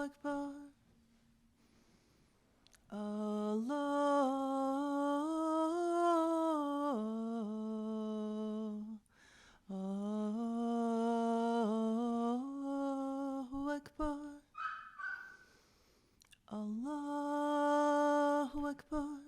Akbar. Allahu Akbar. Allahu Akbar.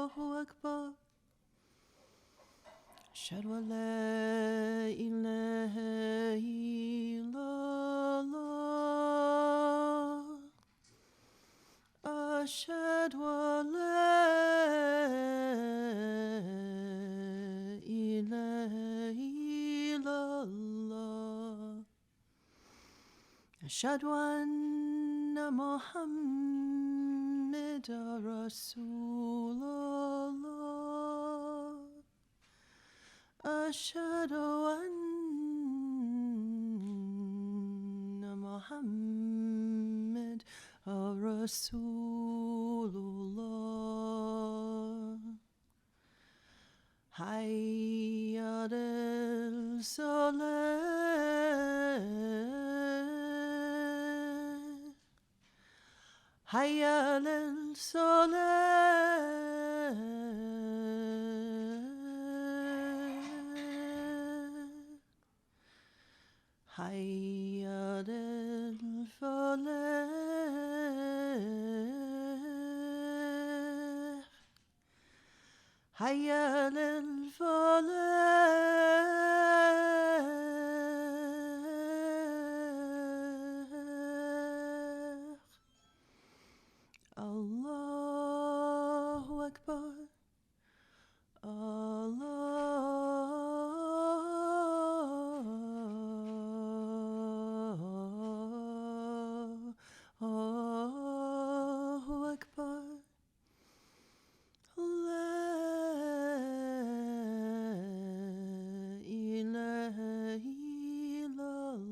Allahu Akbar. Ashhadu an la ilaha illallah. Ashhadu an la ilaha illallah. Ashhadu anna Muhammadan Rasulullah. Ashhadu anna Muhammadan Rasulullah. Hayya al-salah. Hayya al-salah. Hayya al-falah. Hayya al-falah. Allahu Akbar. Allahu Akbar. La ilaha illallah.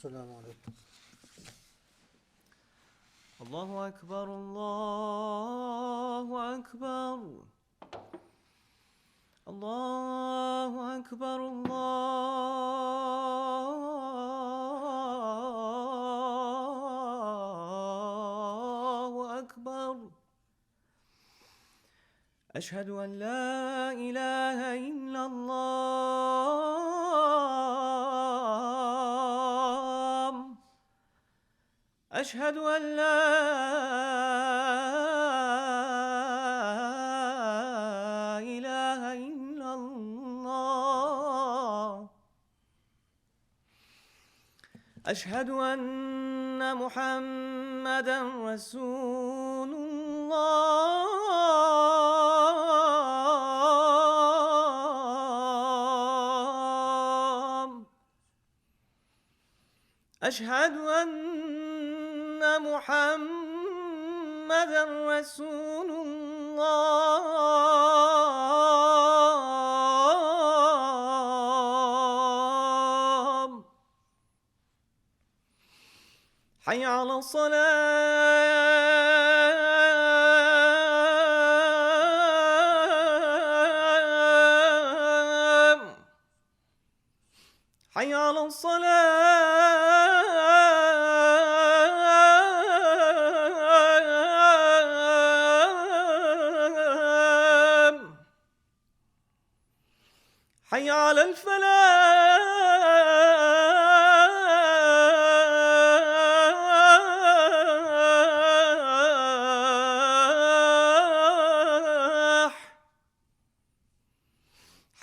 السلام عليكم. الله أكبر الله أكبر الله أكبر الله أكبر. أشهد أن لا إله إلا الله. أشهد أن لا إله إلا الله. أشهد أن محمدًا رسول الله. أشهد أن محمدًا رسول الله. حي على الصلاة. حي على الصلاة. حي على الفلاح.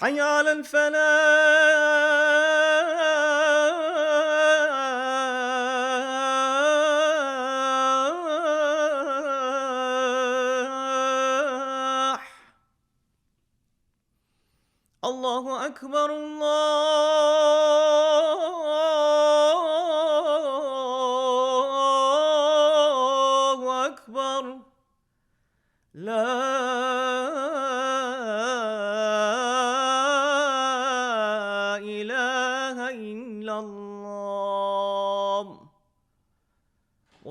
حي على الفلاح. الله أكبر الله أكبر. لا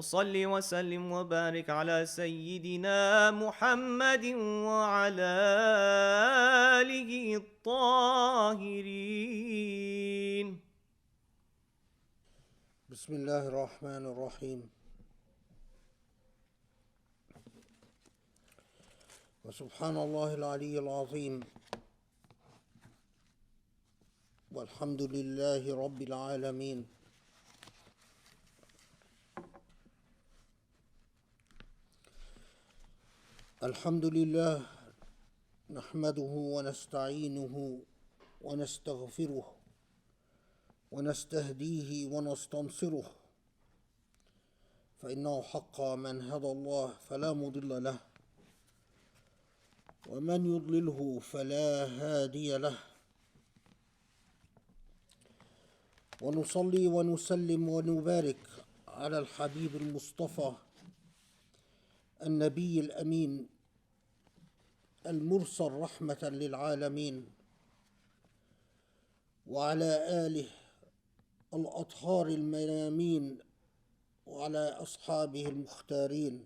وصل وسلم وبارك على سيدنا محمد وعلى آله الطاهرين. بسم الله الرحمن الرحيم. وسبحان الله العلي العظيم، والحمد لله رب العالمين. الحمد لله نحمده ونستعينه ونستغفره ونستهديه ونستنصره، فإنه حقا من هدى الله فلا مضل له، ومن يضلله فلا هادي له. ونصلي ونسلم ونبارك على الحبيب المصطفى النبي الأمين المرسل رحمة للعالمين، وعلى آله الأطهار الميامين، وعلى أصحابه المختارين،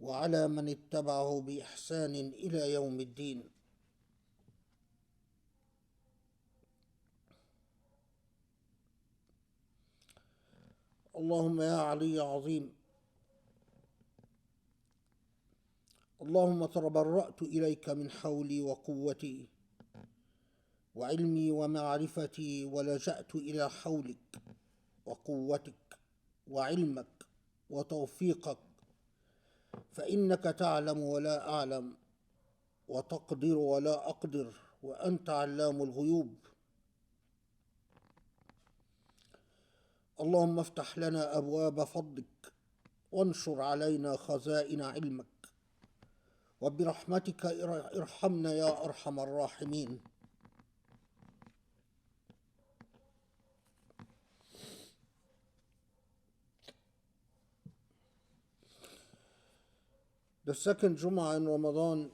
وعلى من اتبعه بإحسان إلى يوم الدين. اللهم يا علي عظيم، اللهم تبرأت إليك من حولي وقوتي وعلمي ومعرفتي، ولجأت إلى حولك وقوتك وعلمك وتوفيقك، فإنك تعلم ولا أعلم، وتقدر ولا أقدر، وأنت علام الغيوب. اللهم افتح لنا أبواب فضلك، وانشر علينا خزائن علمك، وبرحمتك ارحمنا يا أرحم الراحمين. The second Jum'ah in Ramadan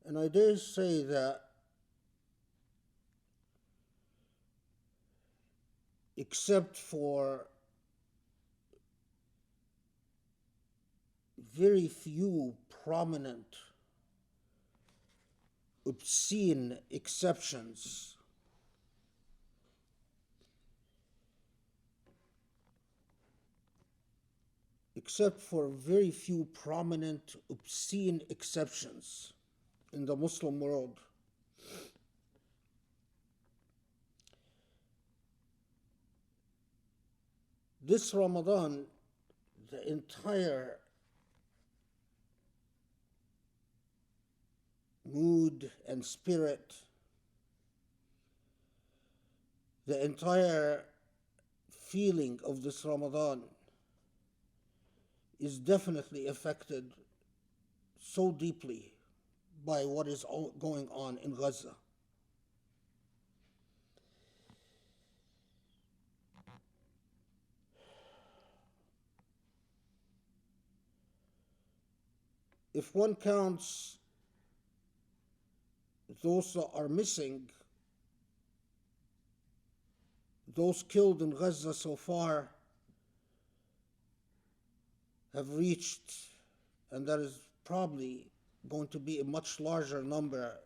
and I dare say that except for very few prominent, obscene exceptions, in the Muslim world, this Ramadan, the entire mood and spirit, the entire feeling of this Ramadan is definitely affected so deeply by what is going on in Gaza. If one counts those that are missing, those killed in Gaza so far have reached, and that is probably going to be a much larger number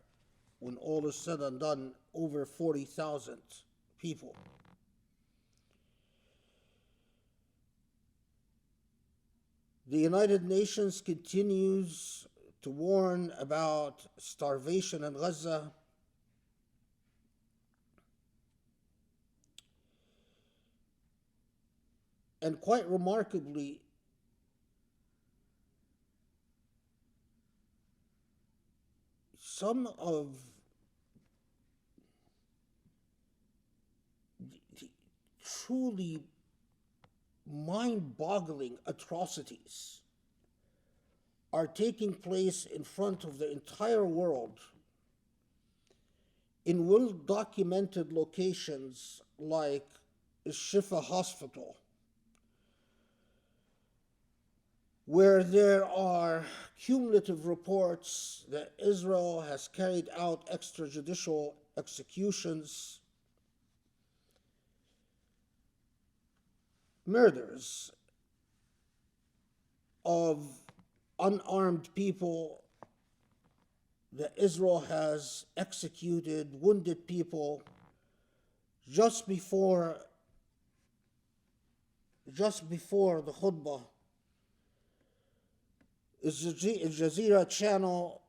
when all is said and done, over 40,000 people. The United Nations continues to warn about starvation in Gaza. And quite remarkably, some of the truly mind-boggling atrocities are taking place in front of the entire world in well-documented locations like Shifa Hospital, where there are cumulative reports that Israel has carried out extrajudicial executions, murders of unarmed people, that Israel has executed wounded people just before the Khutbah. Al Jazeera channel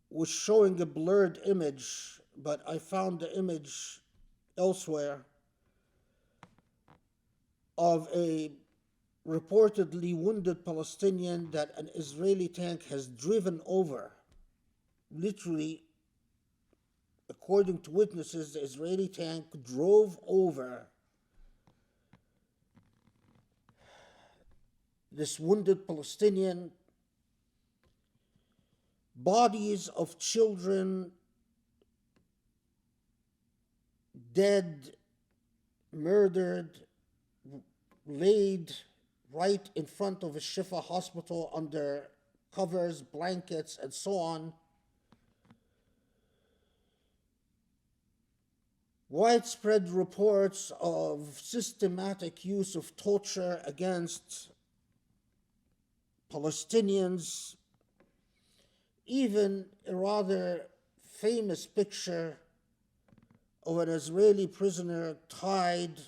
was showing a blurred image, but I found the image elsewhere of a reportedly wounded Palestinian that an Israeli tank has driven over. Literally, according to witnesses, the Israeli tank drove over this wounded Palestinian. Bodies of children dead, murdered, laid right in front of a Shifa hospital under covers, blankets, and so on. Widespread reports of systematic use of torture against Palestinians, even a rather famous picture of an Israeli prisoner tied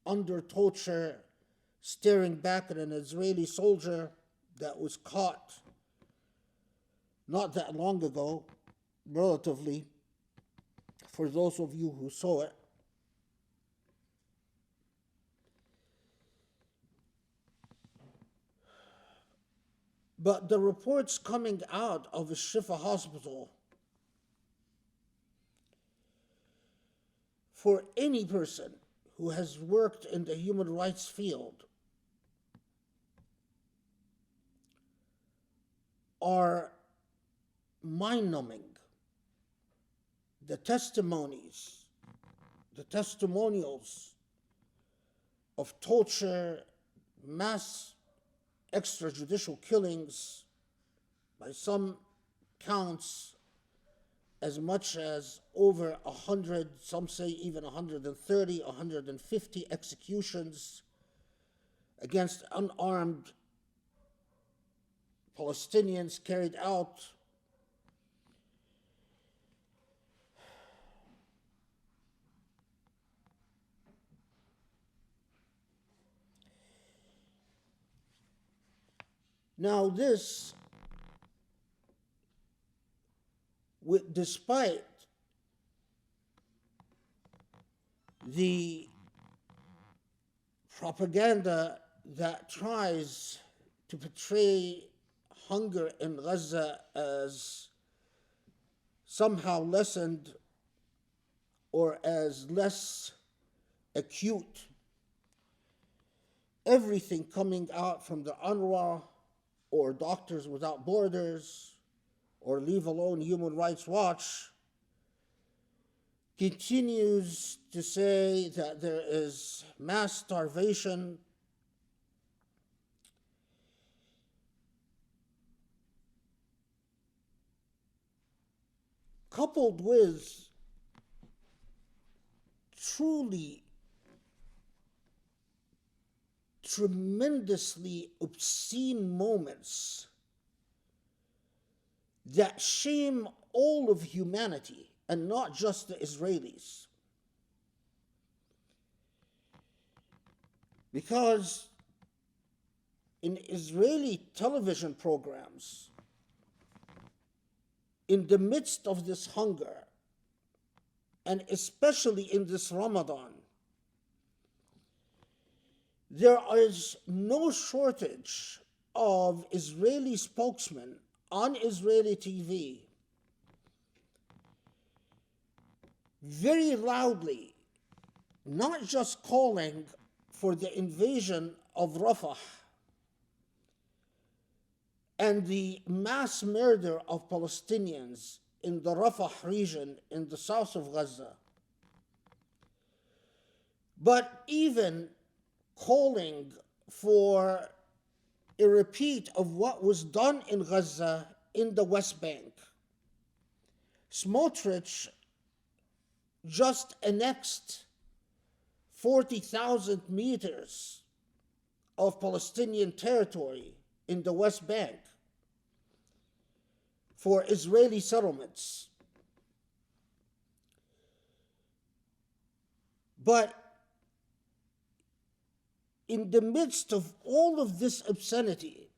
under torture, staring back at an Israeli soldier that was caught not that long ago, relatively, for those of you who saw it. But the reports coming out of the Shifa hospital, for any person who has worked in the human rights field, are mind-numbing. The testimonies, the testimonials of torture, mass extrajudicial killings, by some counts as much as over 100, some say even 130, 150 executions against unarmed Palestinians carried out. Now this, despite the propaganda that tries to portray hunger in Gaza as somehow lessened or as less acute, everything coming out from the UNRWA or Doctors Without Borders or Leave Alone Human Rights Watch continues to say that there is mass starvation, coupled with truly tremendously obscene moments that shame all of humanity and not just the Israelis. Because in Israeli television programs, in the midst of this hunger, and especially in this Ramadan, there is no shortage of Israeli spokesmen on Israeli TV very loudly, not just calling for the invasion of Rafah and the mass murder of Palestinians in the Rafah region in the south of Gaza, but even calling for a repeat of what was done in Gaza in the West Bank. Smotrich just annexed 40,000 meters of Palestinian territory in the West Bank for Israeli settlements. But in the midst of all of this obscenity,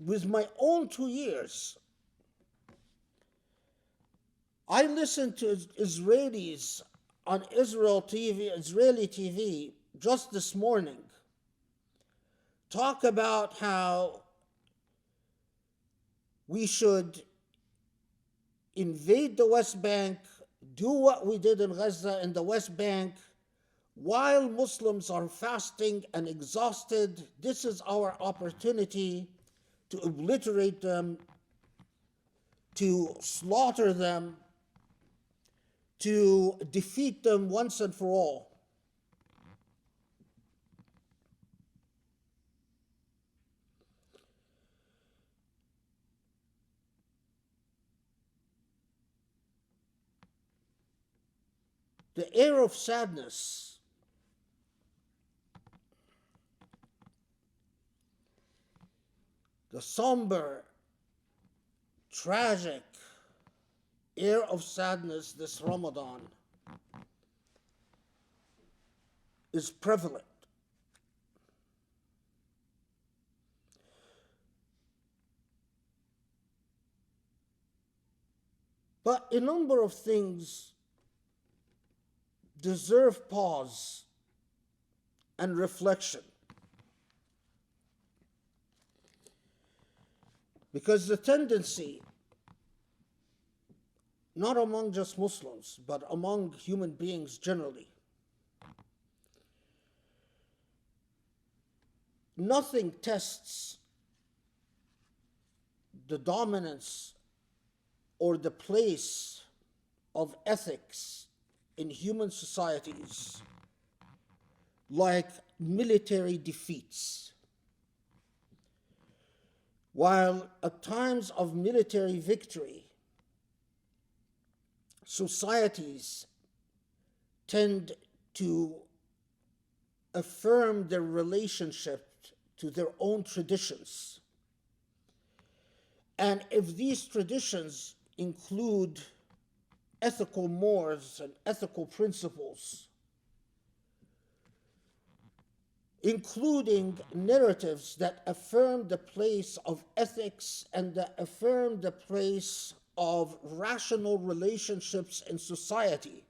with my own 2 years, I listened to Israelis on Israeli TV just this morning talk about how we should invade the West Bank, do what we did in Gaza in the West Bank, while Muslims are fasting and exhausted. This is our opportunity to obliterate them, to slaughter them, to defeat them once and for all. The air of sadness the somber, tragic air of sadness this Ramadan is prevalent. But a number of things deserve pause and reflection. Because the tendency, not among just Muslims, but among human beings generally, nothing tests the dominance or the place of ethics in human societies like military defeats. While at times of military victory, societies tend to affirm their relationship to their own traditions. And if these traditions include ethical mores and ethical principles, including narratives that affirm the place of ethics and that affirm the place of rational relationships in society,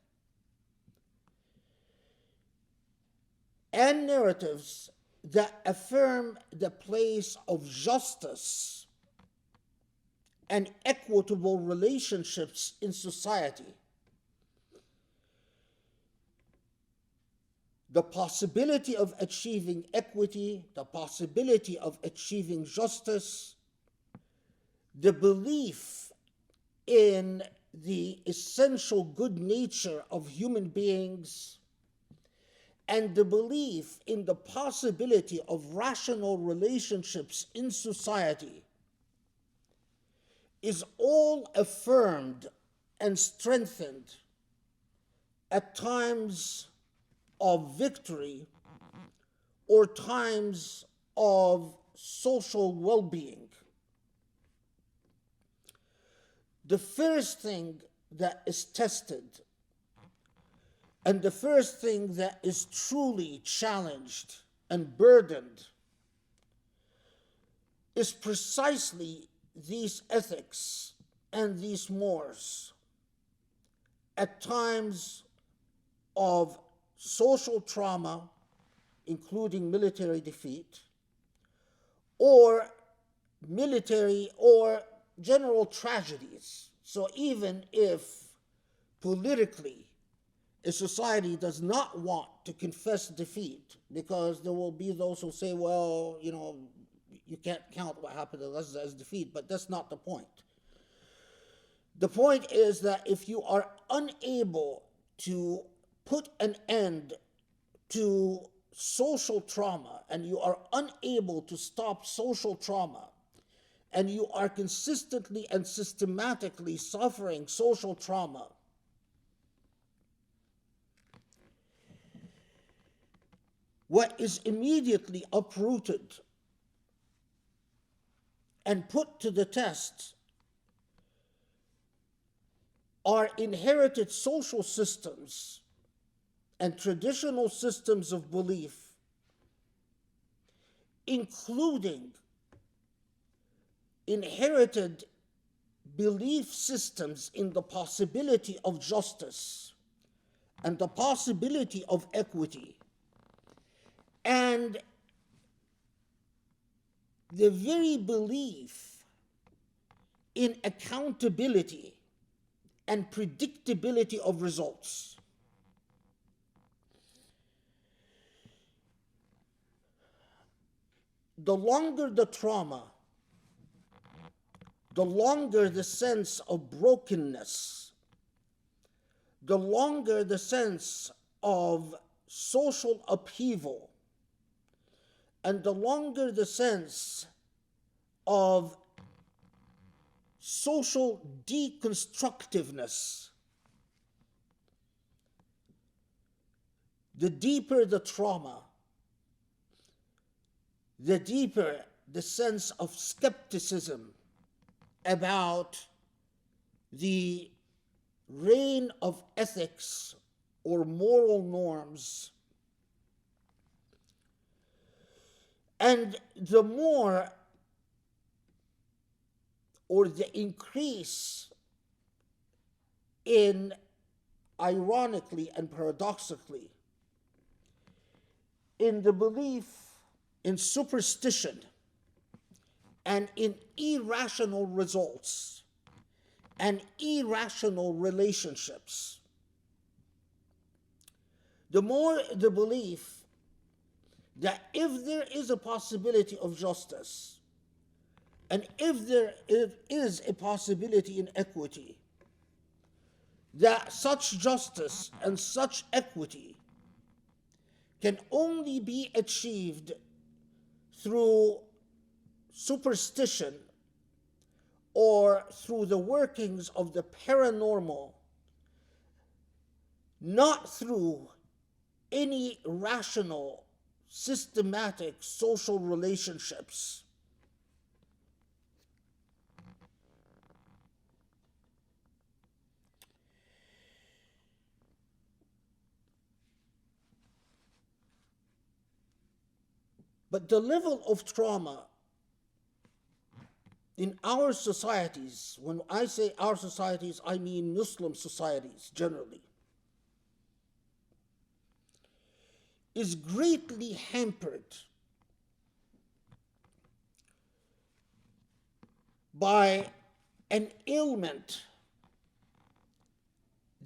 and narratives that affirm the place of justice and equitable relationships in society, the possibility of achieving equity, the possibility of achieving justice, the belief in the essential good nature of human beings, and the belief in the possibility of rational relationships in society is all affirmed and strengthened at times of victory or times of social well-being. The first thing that is tested and the first thing that is truly challenged and burdened is precisely these ethics and these mores at times of social trauma, including military defeat, or military or general tragedies. So even if politically a society does not want to confess defeat, because there will be those who say, well, you can't count what happened to Gaza as defeat, but that's not the point. The point is that if you are unable to put an end to social trauma and you are unable to stop social trauma, and you are consistently and systematically suffering social trauma, what is immediately uprooted and put to the test are inherited social systems and traditional systems of belief, including inherited belief systems in the possibility of justice and the possibility of equity, and the very belief in accountability and predictability of results. The longer the trauma, the longer the sense of brokenness, the longer the sense of social upheaval, and the longer the sense of social deconstructiveness, the deeper the trauma, the deeper the sense of skepticism about the reign of ethics or moral norms, and the more or the increase in, ironically and paradoxically, in the belief in superstition and in irrational results and irrational relationships, the more the belief that if there is a possibility of justice, and if there is a possibility in equity, that such justice and such equity can only be achieved through superstition or through the workings of the paranormal, not through any rational, systematic social relationships. But the level of trauma in our societies, when I say our societies, I mean Muslim societies generally, is greatly hampered by an ailment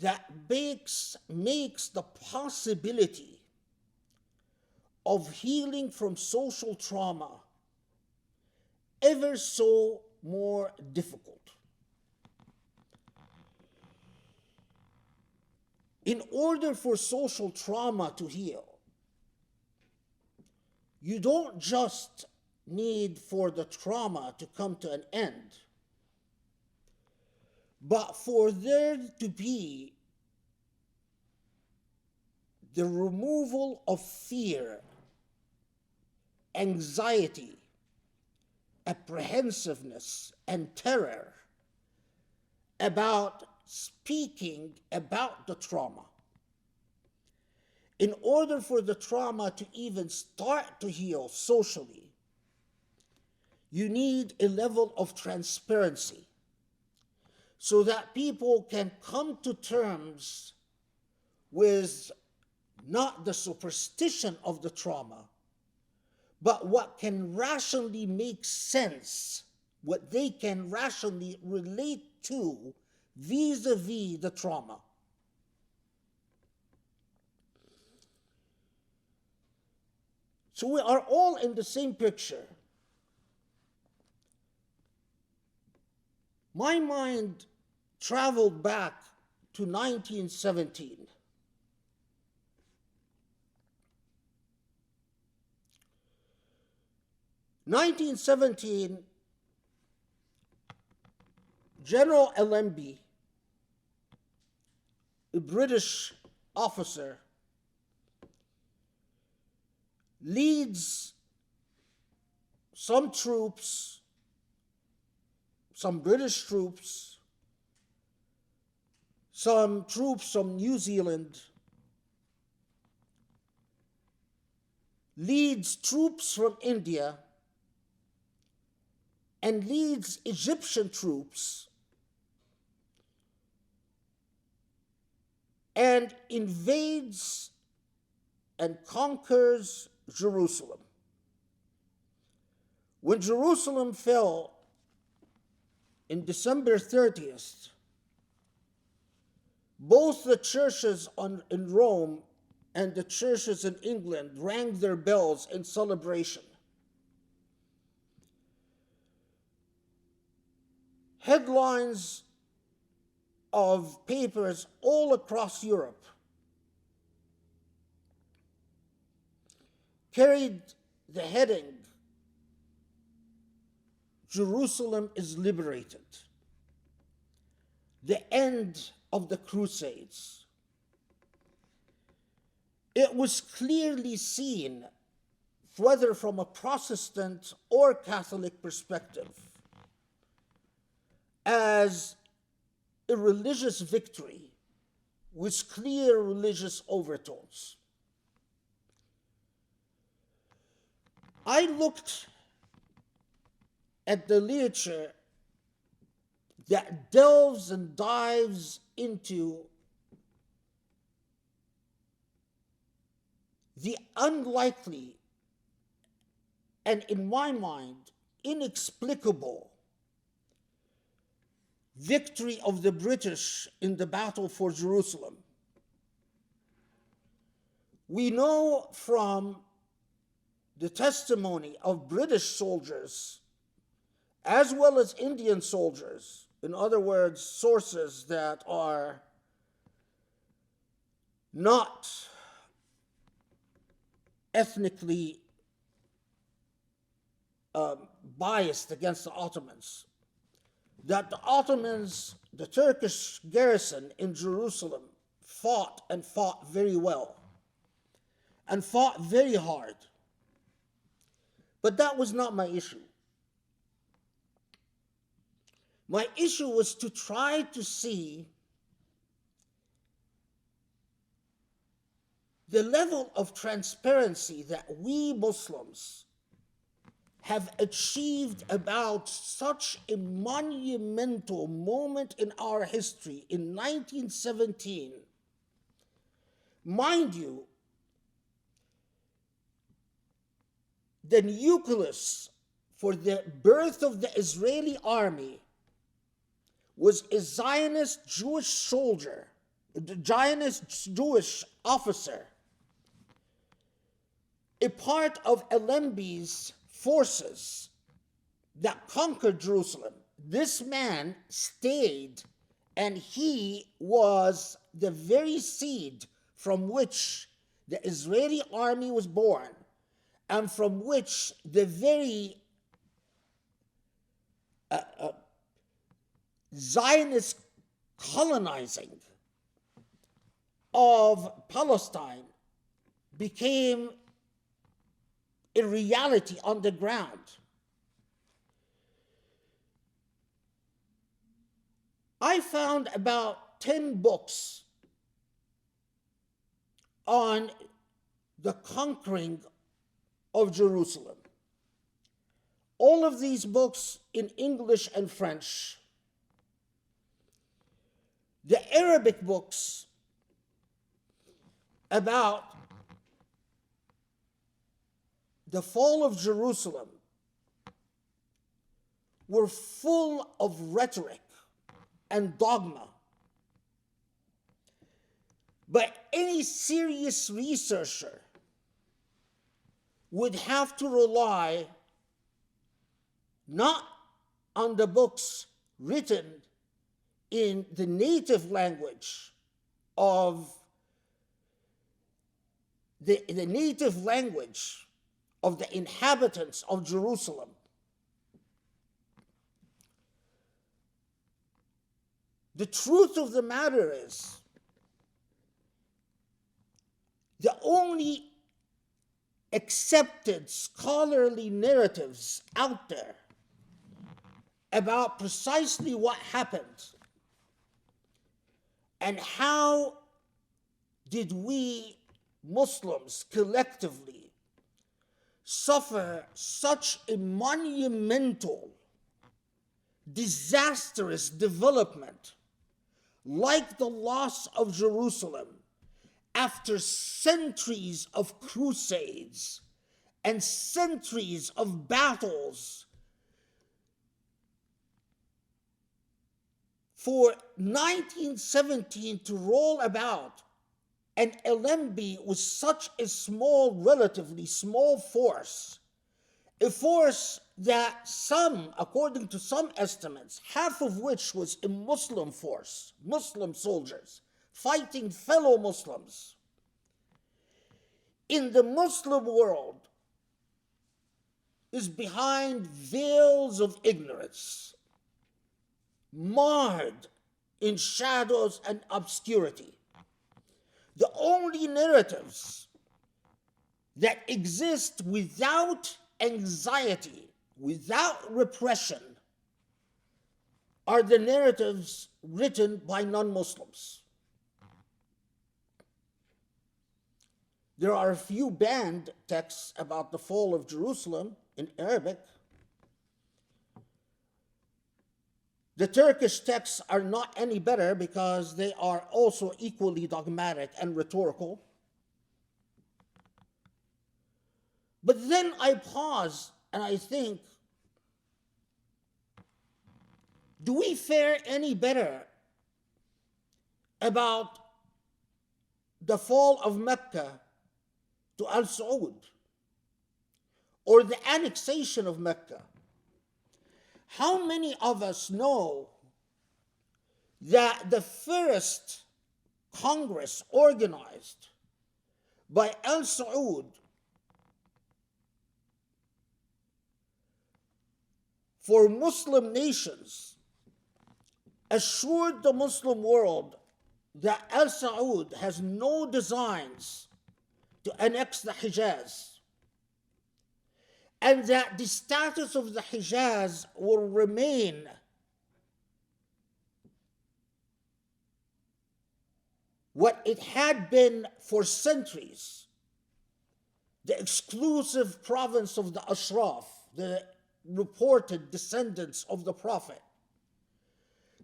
that makes the possibility of healing from social trauma ever so more difficult. In order for social trauma to heal, you don't just need for the trauma to come to an end, but for there to be the removal of fear, anxiety, apprehensiveness, and terror about speaking about the trauma. In order for the trauma to even start to heal socially, you need a level of transparency so that people can come to terms with not the superstition of the trauma, but what can rationally make sense, what they can rationally relate to vis-a-vis the trauma. So we are all in the same picture. My mind traveled back to 1917. 1917, General Allenby, a British officer, leads some troops, some British troops, some troops from New Zealand, leads troops from India, and leads Egyptian troops and invades and conquers Jerusalem. When Jerusalem fell in December 30th, both the churches in Rome and the churches in England rang their bells in celebration. Headlines of papers all across Europe carried the heading, "Jerusalem is liberated. The end of the Crusades." It was clearly seen, whether from a Protestant or Catholic perspective, as a religious victory with clear religious overtones. I looked at the literature that delves and dives into the unlikely and, in my mind, inexplicable victory of the British in the battle for Jerusalem. We know from the testimony of British soldiers as well as Indian soldiers, in other words, sources that are not ethnically biased against the Ottomans, that the Ottomans, the Turkish garrison in Jerusalem, fought and fought very well and fought very hard. But that was not my issue. My issue was to try to see the level of transparency that we Muslims have achieved about such a monumental moment in our history in 1917. Mind you, the nucleus for the birth of the Israeli army was a Zionist Jewish soldier, a Zionist Jewish officer, a part of Allenby's forces that conquered Jerusalem. This man stayed, and he was the very seed from which the Israeli army was born, and from which the very Zionist colonizing of Palestine became a reality on the ground. I found about 10 books on the conquering of Jerusalem. All of these books in English and French. The Arabic books about the fall of Jerusalem were full of rhetoric and dogma. But any serious researcher would have to rely not on the books written in the native language of the native language of the inhabitants of Jerusalem. The truth of the matter is, the only accepted scholarly narratives out there about precisely what happened and how did we Muslims collectively suffer such a monumental, disastrous development like the loss of Jerusalem after centuries of crusades and centuries of battles for 1917 to roll about and LMB was such a small, relatively small force, a force that some, according to some estimates, half of which was a Muslim force, Muslim soldiers, fighting fellow Muslims. In the Muslim world is behind veils of ignorance, marred in shadows and obscurity. The only narratives that exist without anxiety, without repression, are the narratives written by non-Muslims. There are a few banned texts about the fall of Jerusalem in Arabic. The Turkish texts are not any better because they are also equally dogmatic and rhetorical. But then I pause and I think, do we fare any better about the fall of Mecca to Al Saud or the annexation of Mecca? How many of us know that the first Congress organized by Al Saud for Muslim nations assured the Muslim world that Al Saud has no designs to annex the Hijaz, and that the status of the Hijaz will remain what it had been for centuries, the exclusive province of the Ashraf, the reported descendants of the Prophet.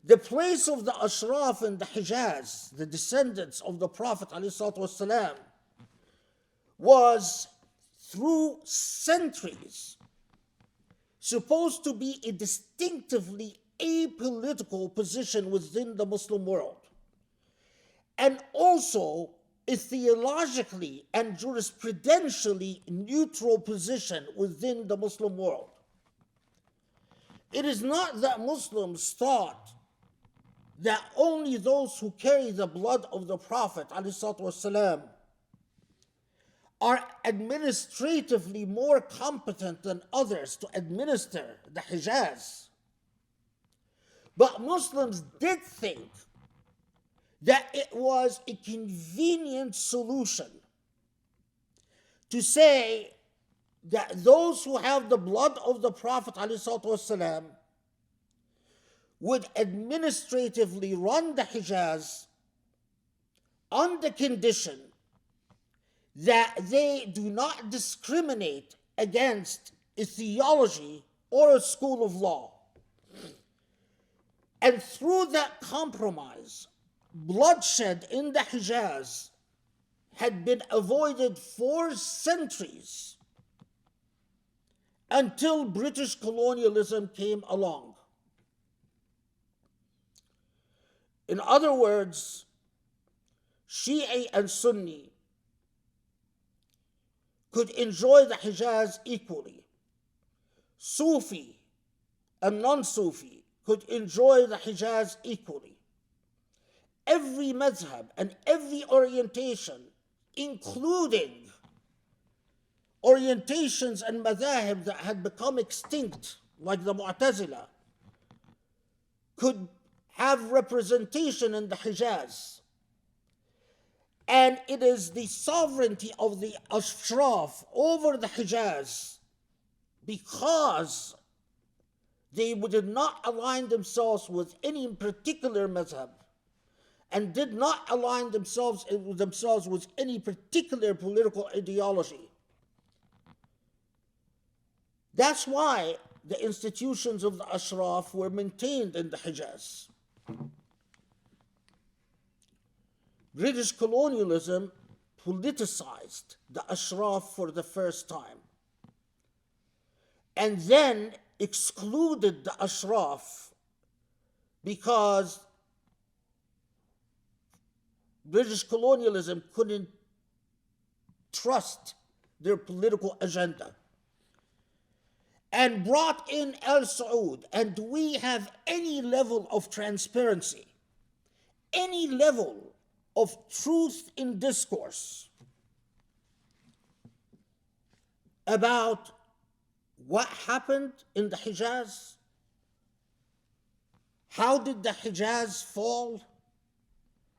The place of the Ashraf in the Hijaz, the descendants of the Prophet ﷺ, was through centuries supposed to be a distinctively apolitical position within the Muslim world, and also a theologically and jurisprudentially neutral position within the Muslim world. It is not that Muslims thought that only those who carry the blood of the Prophet ﷺ are administratively more competent than others to administer the Hijaz. But Muslims did think that it was a convenient solution to say that those who have the blood of the Prophet ﷺ would administratively run the Hijaz on the condition that they do not discriminate against a theology or a school of law. And through that compromise, bloodshed in the Hijaz had been avoided for centuries until British colonialism came along. In other words, Shia and Sunni could enjoy the Hijaz equally. Sufi and non-Sufi could enjoy the Hijaz equally. Every madhab and every orientation, including orientations and madhahib that had become extinct, like the Mu'tazila, could have representation in the Hijaz. And it is the sovereignty of the Ashraf over the Hijaz, because they did not align themselves with any particular madhab and did not align themselves with any particular political ideology. That's why the institutions of the Ashraf were maintained in the Hijaz. British colonialism politicized the Ashraf for the first time, and then excluded the Ashraf because British colonialism couldn't trust their political agenda, and brought in Al Saud. And do we have any level of transparency, any level of truth in discourse about what happened in the Hijaz? How did the Hijaz fall?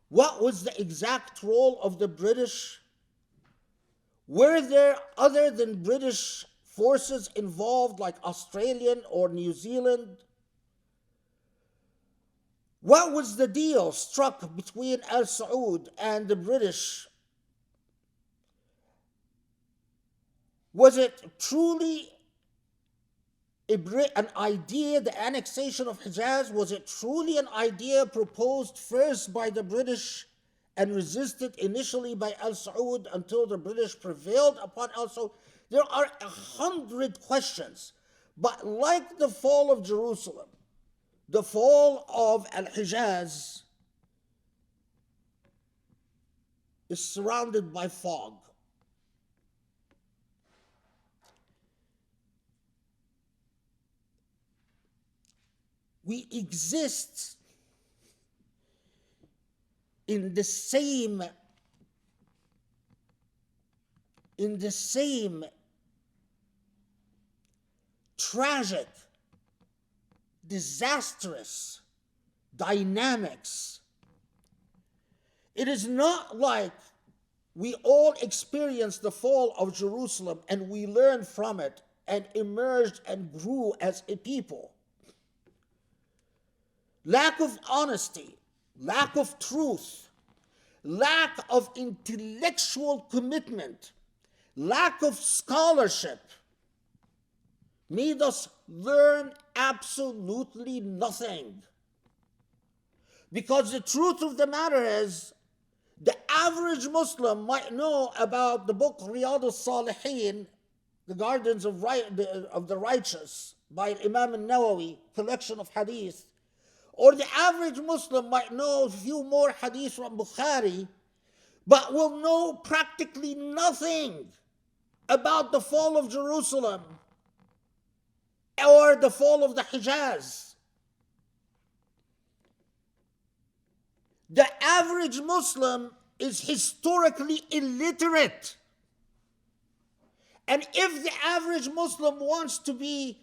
What was the exact role of the British? Were there other than British forces involved, like Australian or New Zealand? What was the deal struck between Al Saud and the British? Was it truly an idea, the annexation of Hijaz? Was it truly an idea proposed first by the British and resisted initially by Al Saud until the British prevailed upon Al Saud? There are 100 questions. But like the fall of Jerusalem, the fall of Al-Hijaz is surrounded by fog. We exist in the same tragic, disastrous dynamics. It is not like we all experienced the fall of Jerusalem and we learned from it and emerged and grew as a people. Lack of honesty, lack of truth, lack of intellectual commitment, lack of scholarship made us learn absolutely nothing. Because the truth of the matter is, the average Muslim might know about the book Riyadh al-Salihin, the Gardens of the Righteous, by Imam al-Nawawi, collection of hadith, or the average Muslim might know a few more hadith from Bukhari, but will know practically nothing about the fall of Jerusalem or the fall of the Hijaz. The average Muslim is historically illiterate. And if the average Muslim wants to be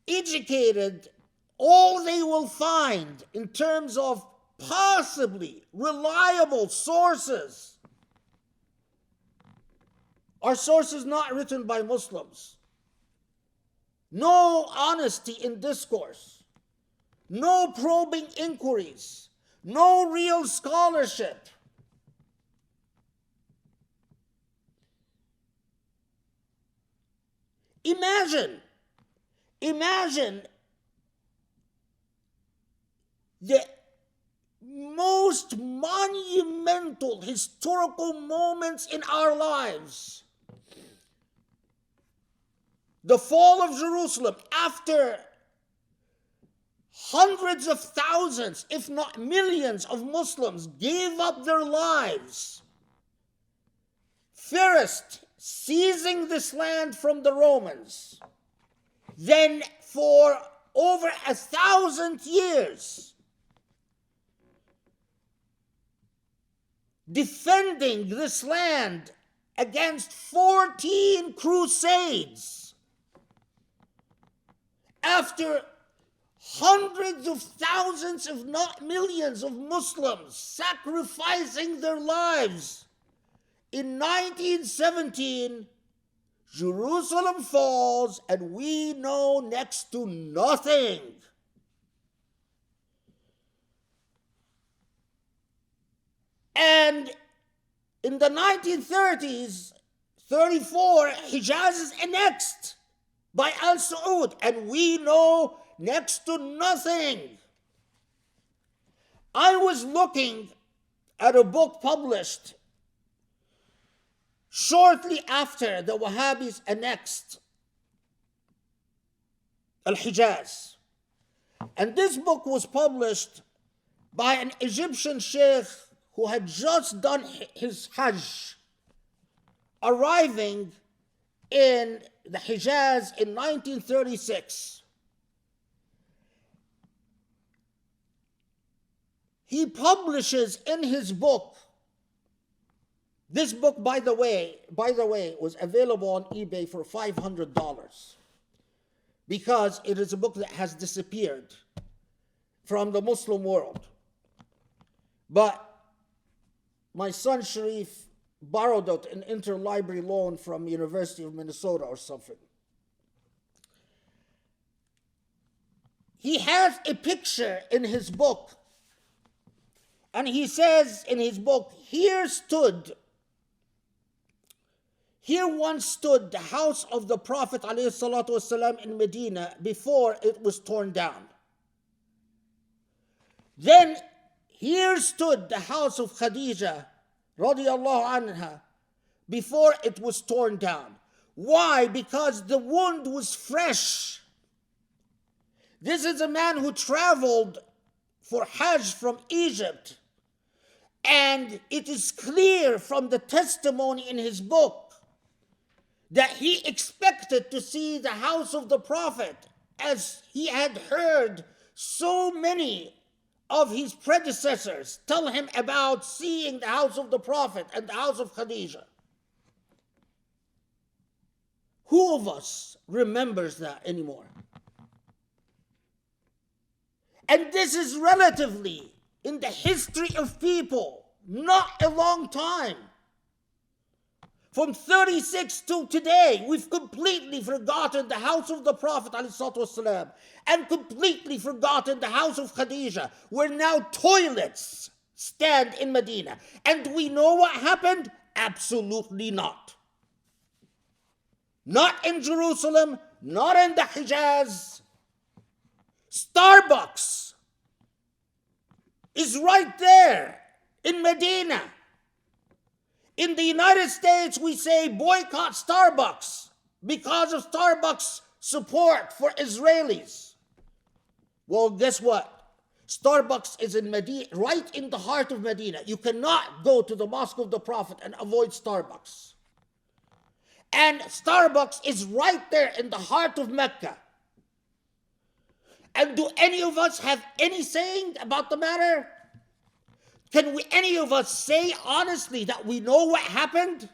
educated, all they will find in terms of possibly reliable sources are sources not written by Muslims. No honesty in discourse, no probing inquiries, no real scholarship. Imagine the most monumental historical moments in our lives. The fall of Jerusalem, after hundreds of thousands, if not millions of Muslims gave up their lives. First, seizing this land from the Romans. Then for over 1,000 years, defending this land against 14 crusades. After hundreds of thousands, if not millions, of Muslims sacrificing their lives, in 1917, Jerusalem falls and we know next to nothing. And in the 1930s, 34, Hijaz is annexed by Al Saud, and we know next to nothing. I was looking at a book published shortly after the Wahhabis annexed Al-Hijaz. And this book was published by an Egyptian sheikh who had just done his Hajj, arriving in the Hijaz in 1936. He publishes in his book, this book, by the way, was available on eBay for $500 because it is a book that has disappeared from the Muslim world. But my son Sharif borrowed it an interlibrary loan from University of Minnesota or something. He has a picture in his book, and he says in his book, here once stood the house of the Prophet ﷺ in Medina before it was torn down. Then here stood the house of Khadija radiallahu anha before it was torn down. Why? Because the wound was fresh. This is a man who traveled for Hajj from Egypt, and it is clear from the testimony in his book that he expected to see the house of the Prophet, as he had heard so many of his predecessors tell him about seeing the house of the Prophet and the house of Khadija. Who of us remembers that anymore? And this is relatively, in the history of people, not a long time. From 36 to today, we've completely forgotten the house of the Prophet ﷺ and completely forgotten the house of Khadija, where now toilets stand in Medina. And we know what happened? Absolutely not. Not in Jerusalem, not in the Hijaz. Starbucks is right there in Medina. In the United States, we say boycott Starbucks because of Starbucks' support for Israelis. Well, guess what? Starbucks is in Medina, right in the heart of Medina. You cannot go to the Mosque of the Prophet and avoid Starbucks. And Starbucks is right there in the heart of Mecca. And do any of us have any saying about the matter? Can any of us say honestly that we know what happened?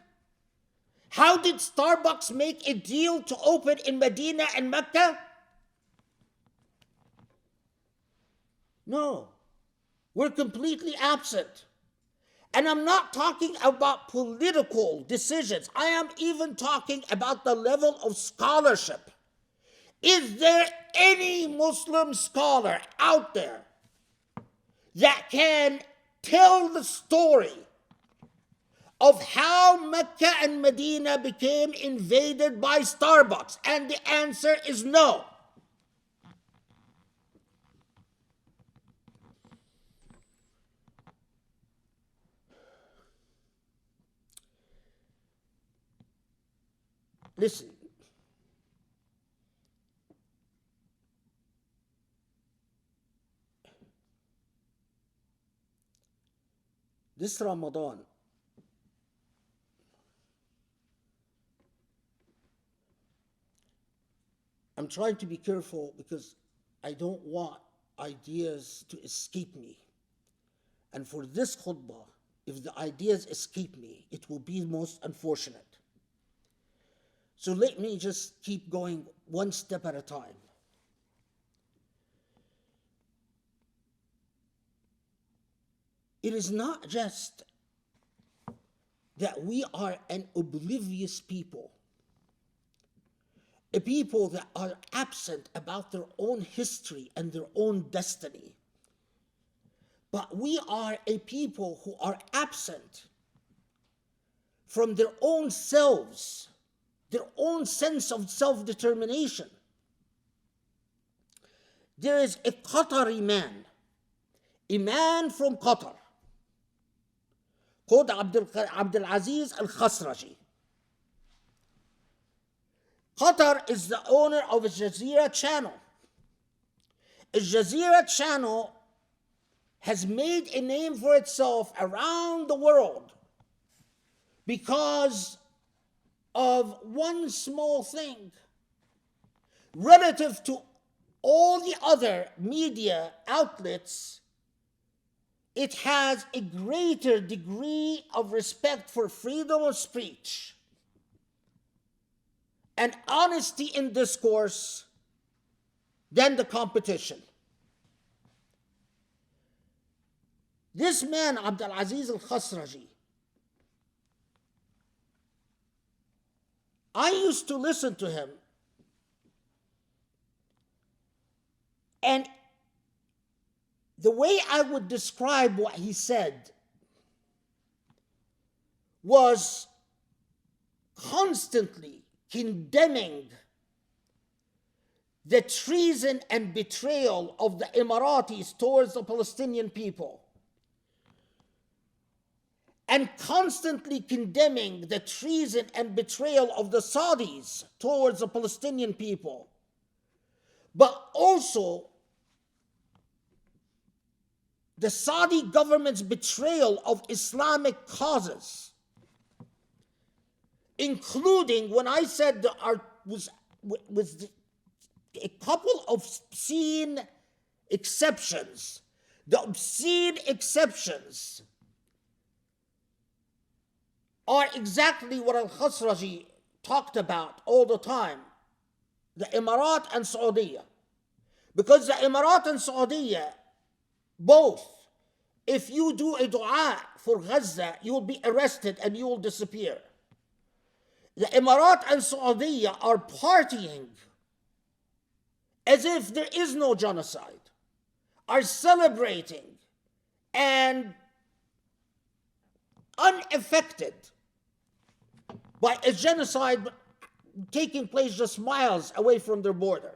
How did Starbucks make a deal to open in Medina and Mecca? No, we're completely absent. And I'm not talking about political decisions. I am even talking about the level of scholarship. Is there any Muslim scholar out there that can tell the story of how Mecca and Medina became invaded by Starbucks? And the answer is no. Listen. This Ramadan, I'm trying to be careful because I don't want ideas to escape me. And for this khutbah, if the ideas escape me, it will be most unfortunate. So let me just keep going one step at a time. It is not just that we are an oblivious people, a people that are absent about their own history and their own destiny, but we are a people who are absent from their own selves, their own sense of self-determination. There is a Qatari man, a man from Qatar, called Abdul Aziz Al-Khasraji. Qatar is the owner of Al Jazeera channel. Al Jazeera channel has made a name for itself around the world because of one small thing. Relative to all the other media outlets, it has a greater degree of respect for freedom of speech and honesty in discourse than the competition. This man, Abdul Aziz Al-Khasraji, I used to listen to him, and the way I would describe what he said was constantly condemning the treason and betrayal of the Emiratis towards the Palestinian people, and constantly condemning the treason and betrayal of the Saudis towards the Palestinian people, but also the Saudi government's betrayal of Islamic causes, including when I said there was a couple of obscene exceptions. The obscene exceptions are exactly what Al-Khasraji talked about all the time, the Emirat and Saudi. Because the Emirat and Saudi, both, if you do a dua for Gaza, you will be arrested and you will disappear. The Emirat and Saudi are partying as if there is no genocide, are celebrating and unaffected by a genocide taking place just miles away from their border.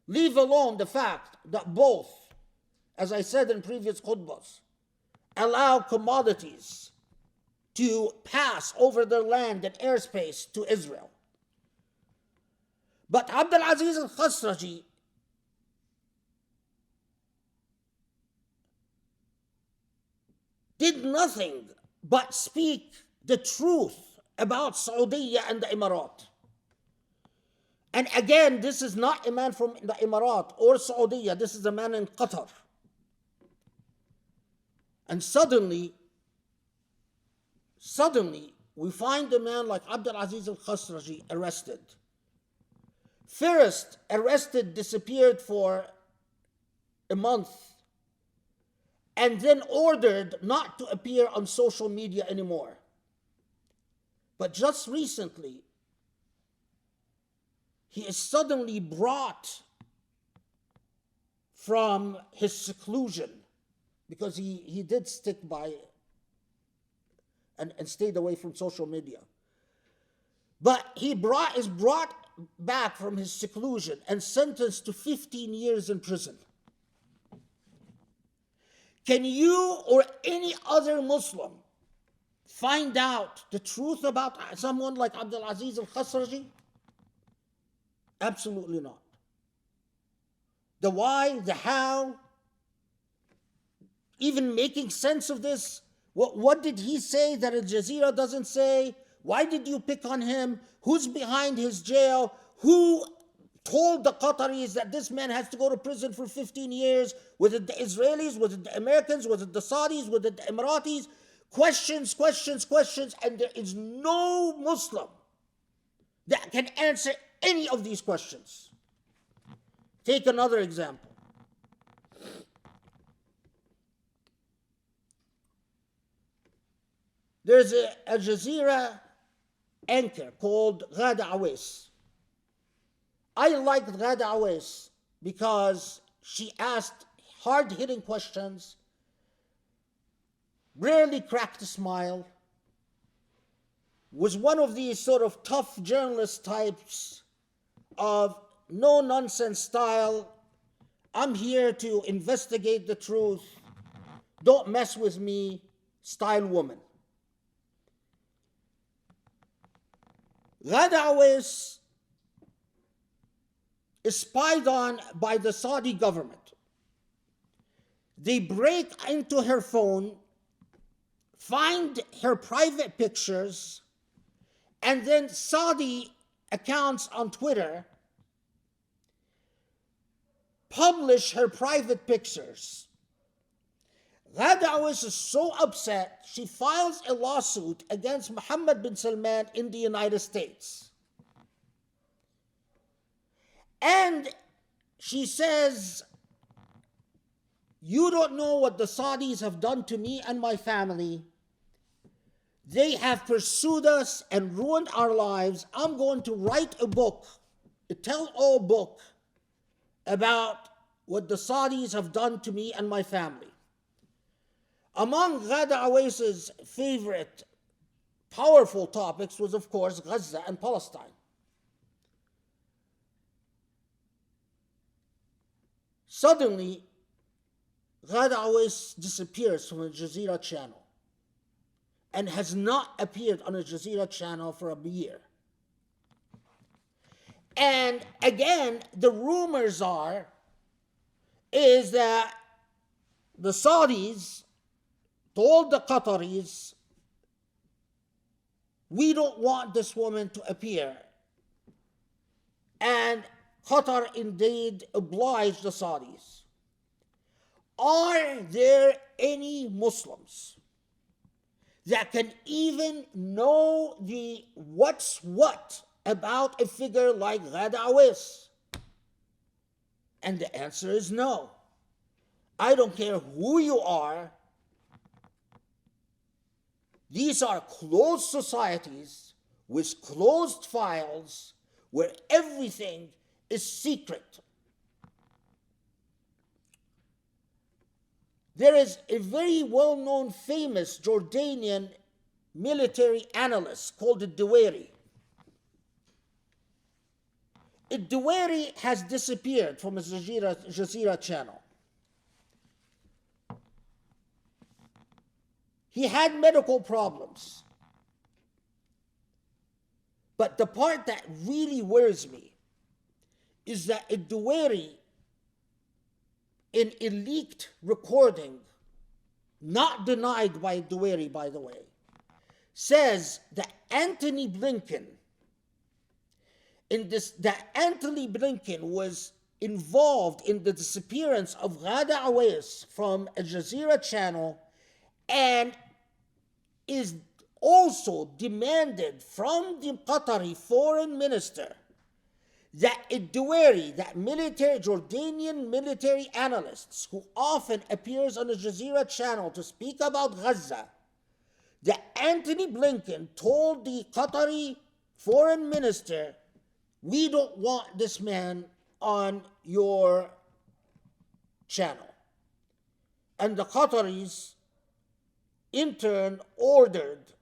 Leave alone the fact that both, as I said in previous khutbahs, allow commodities to pass over their land and airspace to Israel. But Abdul Aziz Al-Khasraji did nothing but speak the truth about Saudi and the Emirat. And again, this is not a man from the Emirat or Saudi, this is a man in Qatar. And suddenly, we find a man like Abdul Aziz Al-Khasraji arrested. First arrested, disappeared for a month, and then ordered not to appear on social media anymore. But just recently, he is suddenly brought from his seclusion, because he did stick by and stayed away from social media. But is brought back from his seclusion and sentenced to 15 years in prison. Can you or any other Muslim find out the truth about someone like Abdul Aziz Al-Khasraji? Absolutely not. The why, the how, even making sense of this. What did he say that Al Jazeera doesn't say? Why did you pick on him? Who's behind his jail? Who told the Qataris that this man has to go to prison for 15 years. Was it the Israelis? Was it the Americans? Was it the Saudis? Was it the Emiratis? Questions, questions, questions, and there is no Muslim that can answer any of these questions. Take another example. There's a Jazeera anchor called Ghada Awais. I liked Ghada Awais because she asked hard-hitting questions, rarely cracked a smile, was one of these sort of tough journalist types of no-nonsense style. I'm here to investigate the truth. Don't mess with me style woman. Ghada Awais is spied on by the Saudi government. They break into her phone, find her private pictures, and then Saudi accounts on Twitter publish her private pictures. Ghada Awais is so upset, she files a lawsuit against Mohammed bin Salman in the United States. And she says, you don't know what the Saudis have done to me and my family. They have pursued us and ruined our lives. I'm going to write a book, a tell-all book, about what the Saudis have done to me and my family. Among Ghada Awais's favorite powerful topics was, of course, Gaza and Palestine. Suddenly, Ghada Awais disappears from the Jazeera channel and has not appeared on a Jazeera channel for a year. And again, the rumors is that the Saudis told the Qataris, we don't want this woman to appear. And Qatar indeed obliged the Saudis. Are there any Muslims that can even know the what's what about a figure like Ghada Awais? And the answer is no. I don't care who you are. These are closed societies with closed files where everything is secret. There is a very well-known, famous Jordanian military analyst called Al-Duwairi. Al-Duwairi has disappeared from his Jazeera channel. He had medical problems. But the part that really worries me is that Al-Duwairi, in a leaked recording, not denied by Al-Duwairi, by the way, says that Anthony Blinken was involved in the disappearance of Ghada Awais from a Jazeera channel and is also demanded from the Qatari foreign minister that Al-Duwairi, that Jordanian military analyst who often appears on the Jazeera channel to speak about Gaza, that Anthony Blinken told the Qatari foreign minister, we don't want this man on your channel. And the Qataris in turn ordered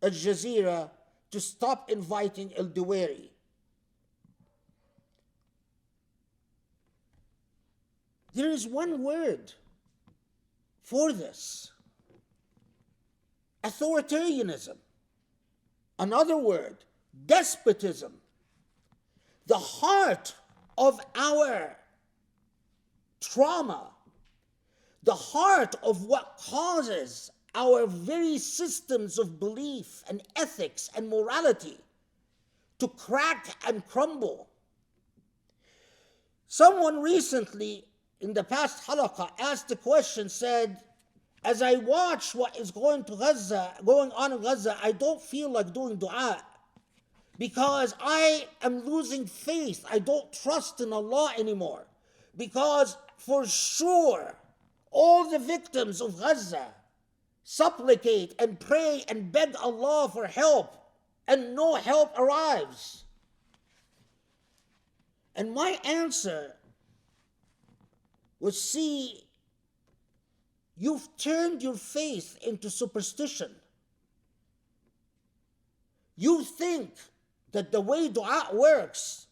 Al Jazeera to stop inviting Al-Duwairi. There is one word for this: authoritarianism. Another word, despotism. The heart of our trauma, the heart of what causes our very systems of belief and ethics and morality to crack and crumble, Someone recently in the past halaqah asked the question, said, as I watch what is going on in Gaza, I don't feel like doing dua because I am losing faith. I don't trust in Allah anymore. Because for sure, all the victims of Gaza supplicate and pray and beg Allah for help, and no help arrives. And my answer was, see, you've turned your faith into superstition. You think that the way dua works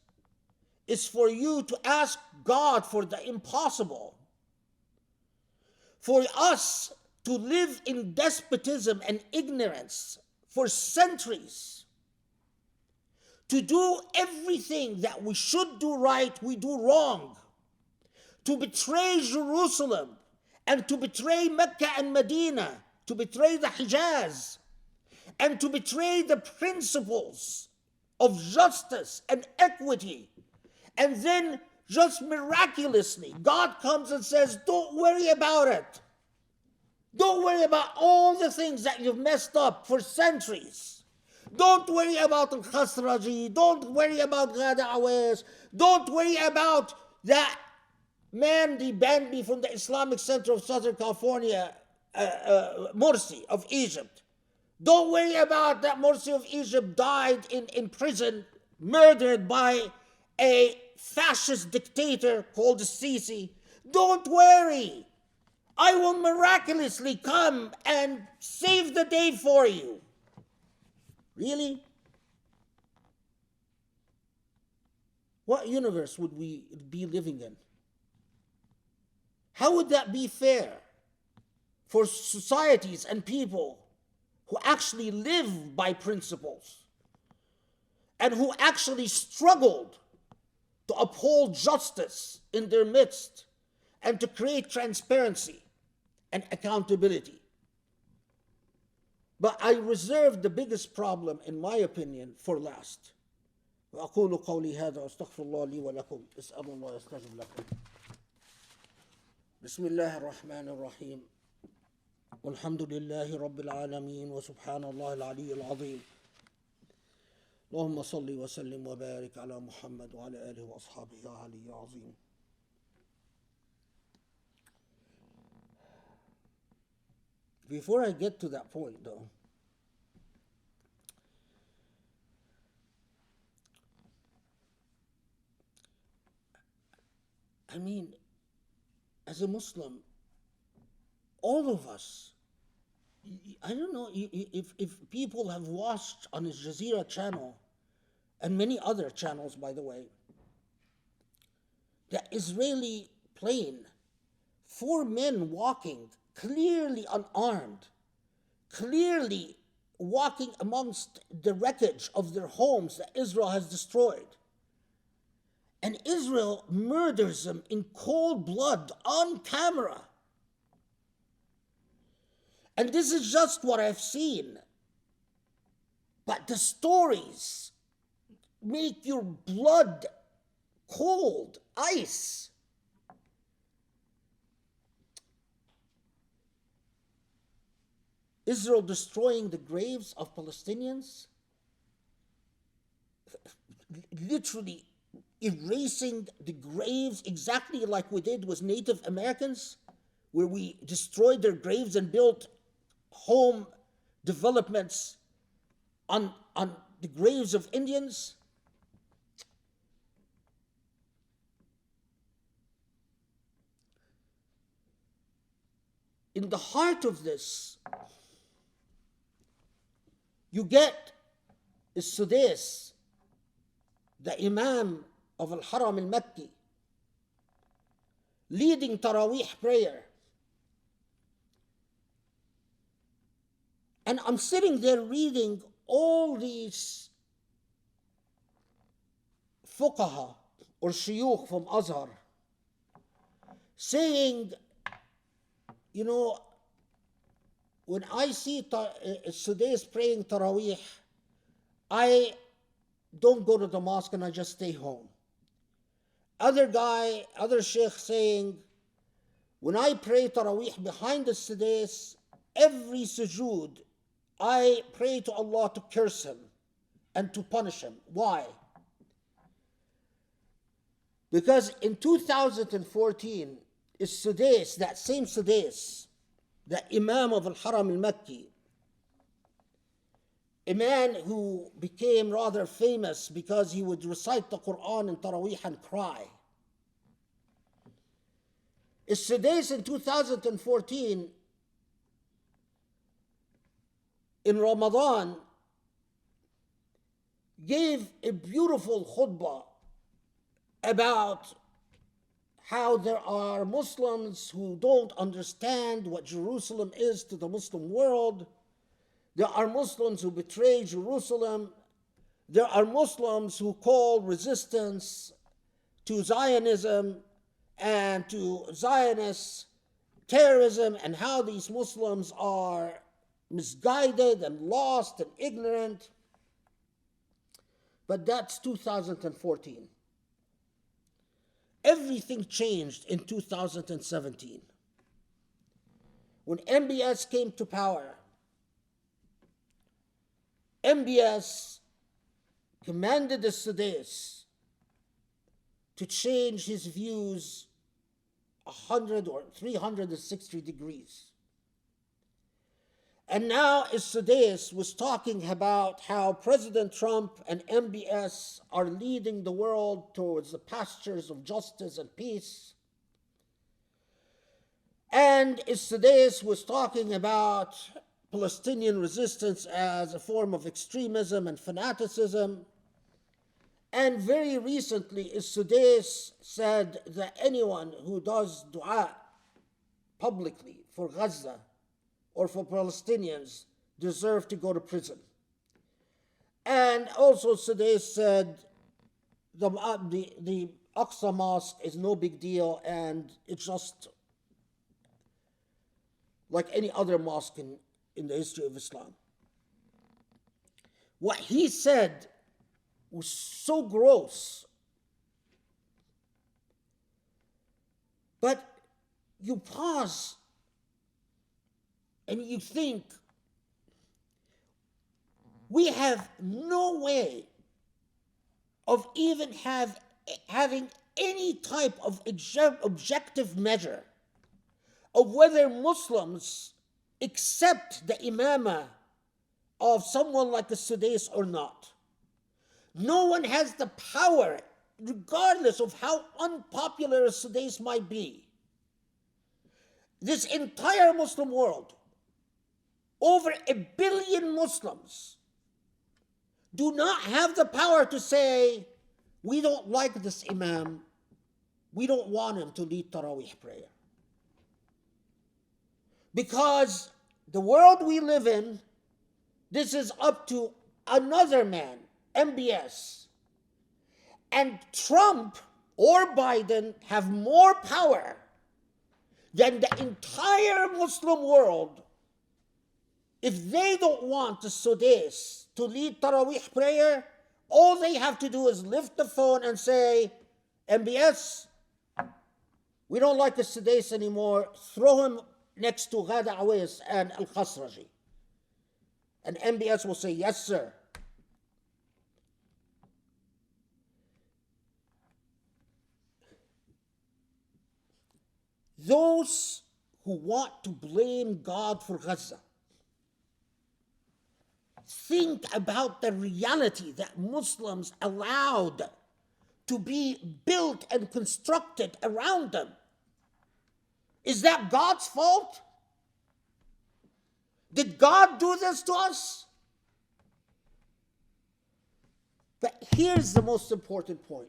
is for you to ask God for the impossible. For us to live in despotism and ignorance for centuries, to do everything that we should do right, we do wrong, to betray Jerusalem and to betray Mecca and Medina, to betray the Hijaz, and to betray the principles of justice and equity. And then just miraculously, God comes and says, don't worry about it. Don't worry about all the things that you've messed up for centuries. Don't worry about Al-Khasraji. Don't worry about Ghada Awais. Don't worry about that man, they banned me from the Islamic Center of Southern California, Morsi of Egypt. Don't worry about that Morsi of Egypt died in prison, murdered by a fascist dictator called Sisi. Don't worry. I will miraculously come and save the day for you. Really? What universe would we be living in? How would that be fair for societies and people who actually live by principles and who actually struggled to uphold justice in their midst and to create transparency and accountability? But I reserve the biggest problem, in my opinion, for last. وأقول قولي هذا وأستغفر الله لي ولكم اسأل الله يستجب لكم. بسم الله الرحمن الرحيم. والحمد لله رب العالمين وسبحان الله العلي العظيم. اللهم صل وسلم وبارك على محمد وعلى آله وأصحابه يا علي يا عظيم. Before I get to that point, though, I mean, as a Muslim, all of us, I don't know if people have watched on Al Jazeera channel and many other channels, by the way, the Israeli plane, 4 men walking, clearly unarmed, clearly walking amongst the wreckage of their homes that Israel has destroyed. And Israel murders them in cold blood on camera. And this is just what I've seen. But the stories make your blood cold, ice. Israel destroying the graves of Palestinians, literally erasing the graves exactly like we did with Native Americans, where we destroyed their graves and built home developments on the graves of Indians. In the heart of this, you get Sudais, the Imam of Al-Haram al-Makki, leading Taraweeh prayer. And I'm sitting there reading all these fuqaha or shuyukh from Azhar saying, you know, when I see Sudais praying Taraweeh, I don't go to the mosque and I just stay home. Other sheikh saying, when I pray Taraweeh behind the Sudais, every sujood, I pray to Allah to curse him and to punish him. Why? Because in 2014, is Sudais, that same Sudais, the Imam of Al-Haram al-Makki, a man who became rather famous because he would recite the Quran in Taraweeh and cry. Is Sudais in 2014, in Ramadan, gave a beautiful khutbah about how there are Muslims who don't understand what Jerusalem is to the Muslim world. There are Muslims who betray Jerusalem. There are Muslims who call resistance to Zionism and to Zionist terrorism, and how these Muslims are misguided and lost and ignorant. But that's 2014. Everything changed in 2017. When MBS came to power, MBS commanded the Sudais to change his views 100 or 360 degrees. And now Sudais was talking about how President Trump and MBS are leading the world towards the pastures of justice and peace. And Sudais was talking about Palestinian resistance as a form of extremism and fanaticism. And very recently, Sudais said that anyone who does dua publicly for Gaza or for Palestinians deserve to go to prison. And also Sudais said the Aqsa Mosque is no big deal, and it's just like any other mosque in the history of Islam. What he said was so gross. But you pause and you think, we have no way of even having any type of objective measure of whether Muslims accept the imamah of someone like a Sudais or not. No one has the power, regardless of how unpopular a Sudais might be. This entire Muslim world, over 1 billion Muslims, do not have the power to say, we don't like this imam, we don't want him to lead Taraweeh prayer. Because the world we live in, this is up to another man, MBS. And Trump or Biden have more power than the entire Muslim world. If they don't want the Sudais to lead Taraweeh prayer, all they have to do is lift the phone and say, MBS, we don't like the Sudais anymore, throw him next to Ghada Awais and Al-Khasraji. And MBS will say, yes, sir. Those who want to blame God for Gaza, think about the reality that Muslims allowed to be built and constructed around them. Is that God's fault? Did God do this to us? But here's the most important point.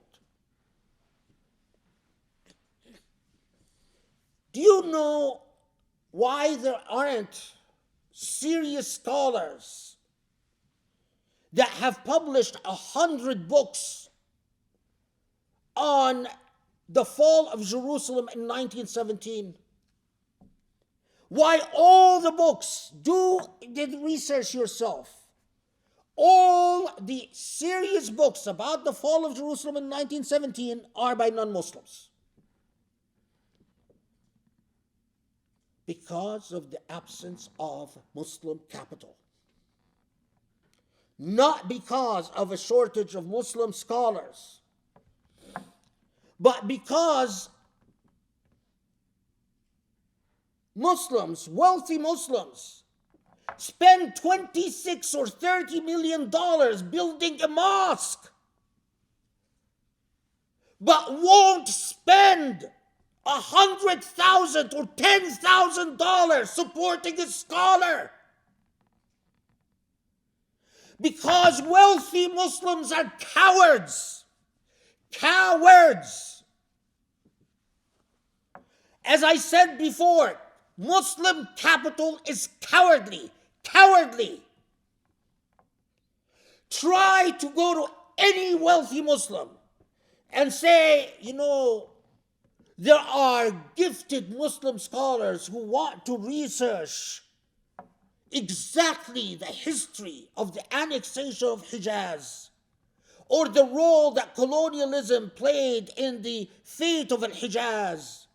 Do you know why there aren't serious scholars that have published 100 books on the fall of Jerusalem in 1917? Why all the books, did research yourself, all the serious books about the fall of Jerusalem in 1917 are by non-Muslims. Because of the absence of Muslim capital. Not because of a shortage of Muslim scholars, but because Muslims, wealthy Muslims, spend $26 or $30 million building a mosque, but won't spend $100,000 or $10,000 supporting a scholar. Because wealthy Muslims are cowards. Cowards. As I said before, Muslim capital is cowardly. Cowardly. Try to go to any wealthy Muslim and say, there are gifted Muslim scholars who want to research exactly the history of the annexation of Hijaz, or the role that colonialism played in the fate of Hijaz,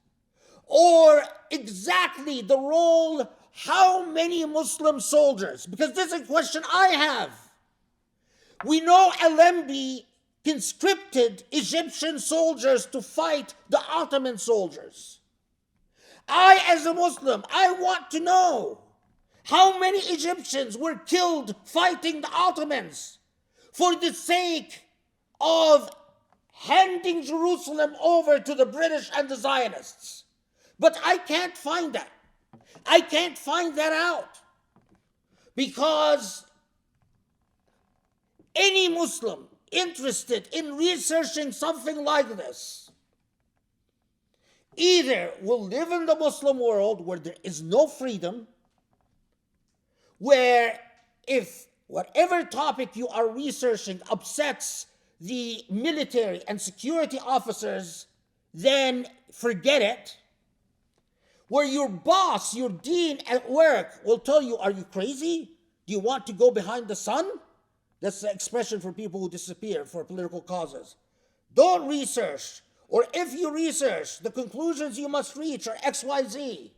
or exactly the role, how many Muslim soldiers, because this is a question I have. We know Alembi conscripted Egyptian soldiers to fight the Ottoman soldiers. I, as a Muslim, I want to know how many Egyptians were killed fighting the Ottomans for the sake of handing Jerusalem over to the British and the Zionists. But I can't find that. I can't find that out. Because any Muslim interested in researching something like this either will live in the Muslim world where there is no freedom, where if whatever topic you are researching upsets the military and security officers, then forget it. Where your boss, your dean at work will tell you, are you crazy? Do you want to go behind the sun? That's the expression for people who disappear for political causes. Don't research. Or if you research, the conclusions you must reach are X, Y, Z.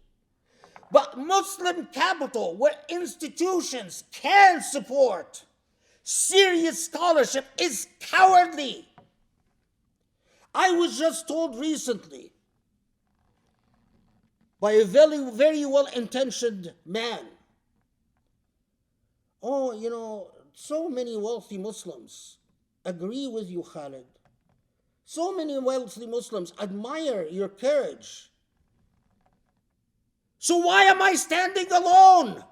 But Muslim capital, where institutions can support serious scholarship, is cowardly. I was just told recently by a very, very well-intentioned man, so many wealthy Muslims agree with you, Khalid. So many wealthy Muslims admire your courage. So why am I standing alone?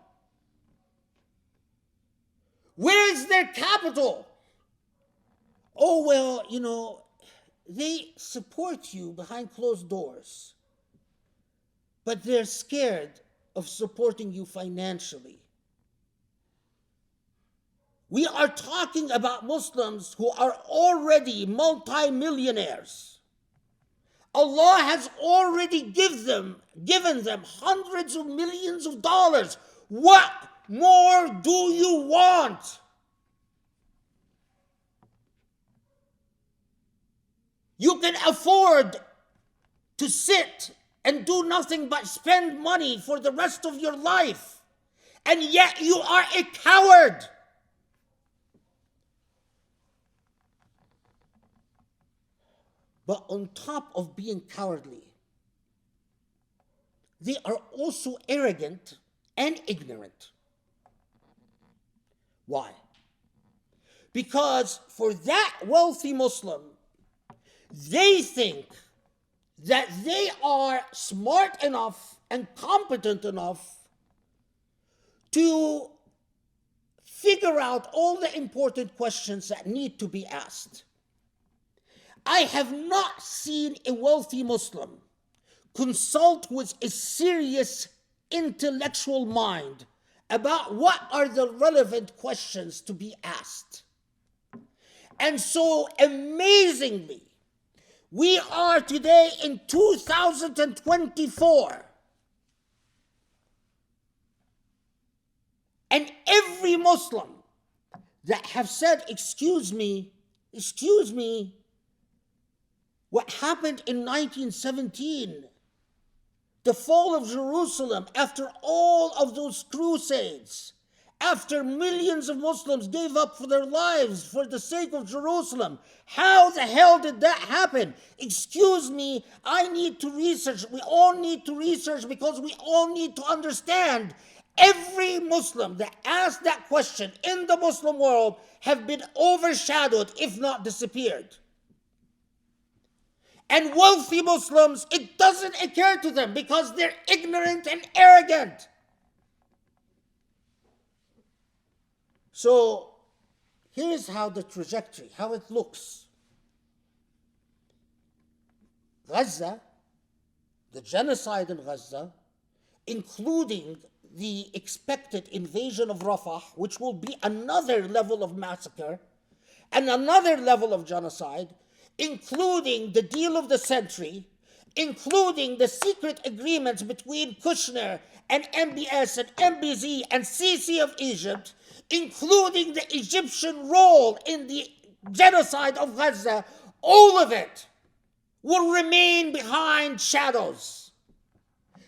Where is their capital? Oh, well, they support you behind closed doors, but they're scared of supporting you financially. We are talking about Muslims who are already multimillionaires. Allah has already given them hundreds of millions of dollars. What more do you want? You can afford to sit and do nothing but spend money for the rest of your life, and yet you are a coward. But on top of being cowardly, they are also arrogant and ignorant. Why? Because for that wealthy Muslim, they think that they are smart enough and competent enough to figure out all the important questions that need to be asked. I have not seen a wealthy Muslim consult with a serious intellectual mind about what are the relevant questions to be asked. And so amazingly, we are today in 2024, and every Muslim that have said, excuse me, what happened in 1917, the fall of Jerusalem, after all of those crusades, after millions of Muslims gave up for their lives for the sake of Jerusalem, how the hell did that happen? Excuse me, I need to research. We all need to research because we all need to understand. Every Muslim that asked that question in the Muslim world have been overshadowed, if not disappeared. And wealthy Muslims, it doesn't occur to them because they're ignorant and arrogant. So here's how the trajectory, how it looks. Gaza, the genocide in Gaza, including the expected invasion of Rafah, which will be another level of massacre and another level of genocide, including the deal of the century, including the secret agreements between Kushner and MBS and MBZ and Sisi of Egypt, including the Egyptian role in the genocide of Gaza, all of it will remain behind shadows.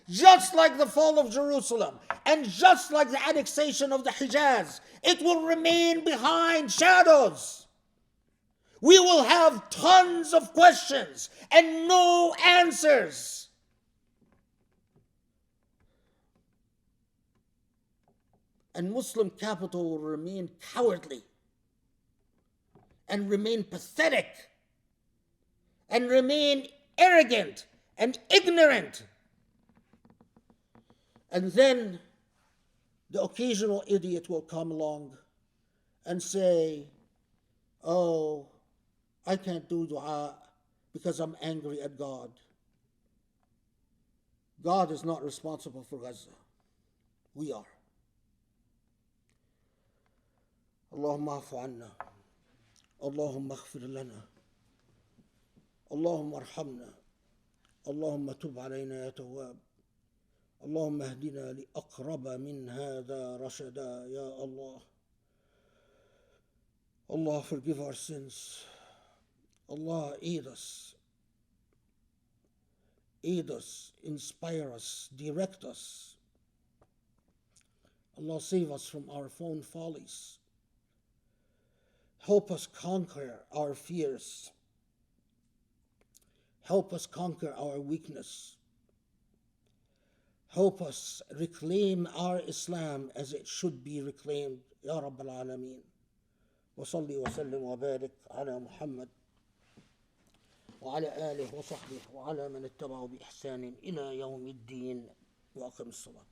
Just like the fall of Jerusalem and just like the annexation of the Hijaz, it will remain behind shadows. We will have tons of questions and no answers. And Muslim capital will remain cowardly and remain pathetic and remain arrogant and ignorant. And then the occasional idiot will come along and say, oh, I can't do dua because I'm angry at God. God is not responsible for Gaza. We are. Allahumma afu anna. Allahumma aghfir lana. Allahumma arhamna. Allahumma tub alayna ya tawwab. اللهم اهدنا لأقرب من هذا رشدا يا Allah. Allah, forgive our sins. Allah, aid us, inspire us, direct us. Allah, save us from our own follies. Help us conquer our fears. Help us conquer our weakness. Help us reclaim our Islam as it should be reclaimed. Ya Rabbal Alameen. وصلي وسلم وبارك على محمد وعلى آله وصحبه وعلى من اتبعه بإحسان إلى يوم الدين وأقم الصلاة.